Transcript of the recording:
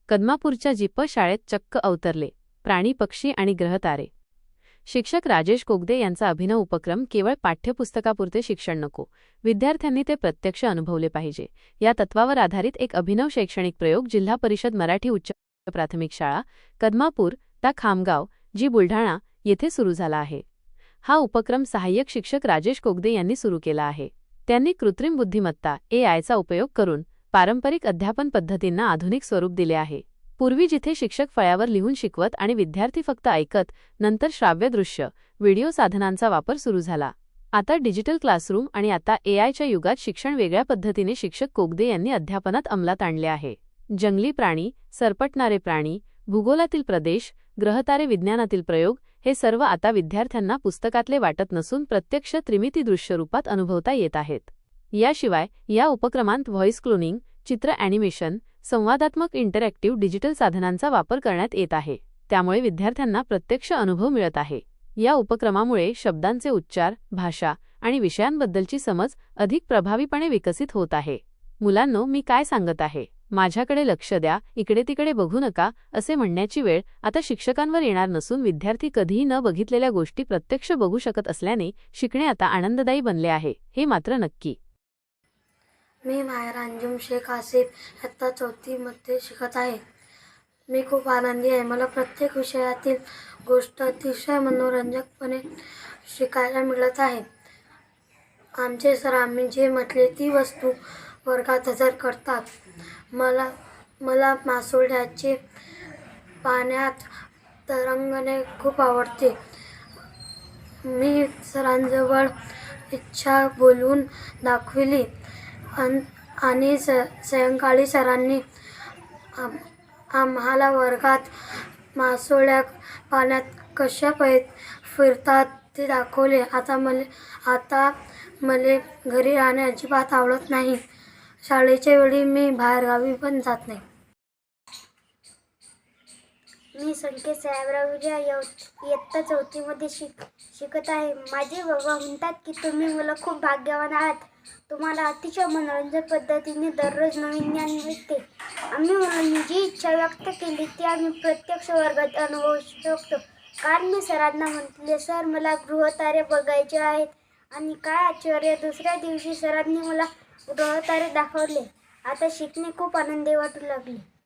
कदमापूरच्या jeep शाळेत चक्क अवतरले प्राणी पक्षी आणि ग्रहतारे। शिक्षक राजेश कोगदे यांचा अभिनव उपक्रम केवळ पाठ्यपुस्तकापुरते शिक्षण नको, विद्यार्थ्यांनी ते प्रत्यक्ष अनुभवले पाहिजे या तत्वावर आधारित एक अभिनव शैक्षणिक प्रयोग जिल्हा परिषद मराठी उच्च प्राथमिक शाळा कदमापूर ता खामगाव जी बुलढाणा येथे सुरू झाला आहे। हा उपक्रम सहाय्यक शिक्षक राजेश कोगदे यांनी सुरू केला आहे। त्यांनी कृत्रिम बुद्धिमत्ता एआयचा उपयोग करून पारंपरिक अध्यापन पद्धतींना आधुनिक स्वरूप दिले आहे। पूर्वी जिथे शिक्षक फळ्यावर लिहून शिकवत आणि विद्यार्थी फक्त ऐकत, नंतर श्राव्य दृश्य व्हिडिओ साधनांचा वापर सुरू झाला। आता डिजिटल क्लासरूम आणि आता एआयच्या युगात शिक्षण वेगळ्या पद्धतीने शिक्षक कोगदे यांनी अध्यापनात अंमलात आणले आहे। जंगली प्राणी, सरपटणारे प्राणी, भूगोलातील प्रदेश, ग्रहतारे विज्ञानातील प्रयोग हे सर्व आता विद्यार्थ्यांना पुस्तकातले वाटत नसून प्रत्यक्ष त्रिमिती दृश्य रूपात अनुभवता येत आहेत। याशिवाय या उपक्रमांत व्हॉइस क्लोनिंग, चित्र ॲनिमेशन, संवादात्मक इंटरॅक्टिव्ह डिजिटल साधनांचा वापर करण्यात येत आहे। त्यामुळे विद्यार्थ्यांना प्रत्यक्ष अनुभव मिळत आहे। या उपक्रमामुळे शब्दांचे उच्चार, भाषा आणि विषयांबद्दलची समज अधिक प्रभावीपणे विकसित होत आहे। मुलांनो, मी काय सांगत आहे, माझ्याकडे लक्ष द्या, इकडे तिकडे बघू नका असे म्हणण्याची वेळ आता शिक्षकांवर येणार नसून विद्यार्थी कधीही न बघितलेल्या गोष्टी प्रत्यक्ष बघू शकत असल्याने शिकणे आता आनंददायी बनले आहे, हे मात्र नक्की। मी माहेर अंजुम शेख आसिफ इयत्ता 4थी मध्ये शिकत आहे। मी खूप आनंदी आहे। मला प्रत्येक विषयातील गोष्ट अतिशय मनोरंजकपणे शिकायला मिळत आहे। आमचे सर आम्ही जे म्हटले ती वस्तू वर्गात हजर करतात। मला मासोळ्याचे पाण्यात तरंगणे खूप आवडते। मी सरांजवळ इच्छा बोलून दाखविली आणि सायंकाळी सरांनी आम्हाला वर्गात मासोळ्या पाण्यात कशा फिरतात ते दाखवले। आता मला घरी राहणे अजिबात आवडत नाही। शाळेच्या वेळी मी बाहेरगावी पण जात नाही। मी संकेत साहेबराव विजय इयत्ता 4थी मध्ये शिकत आहे। माझे बाबा म्हणतात की तुम्ही मुलं खूप भाग्यवान आहात, तुम्हाला अतिशय मनोरंजक पद्धतीने दररोज नवीन ज्ञान मिळते। आम्ही मुलांनी जी इच्छा व्यक्त केली ती आम्ही प्रत्यक्ष वर्गात अनुभवू शकतो। काल मी सरांना म्हटले, सर मला ग्रहतारे बघायचे आहेत, आणि काय आश्चर्य, दुसऱ्या दिवशी सरांनी मला ग्रहतारे दाखवले। आता शिकणे खूप आनंदी वाटू लागले।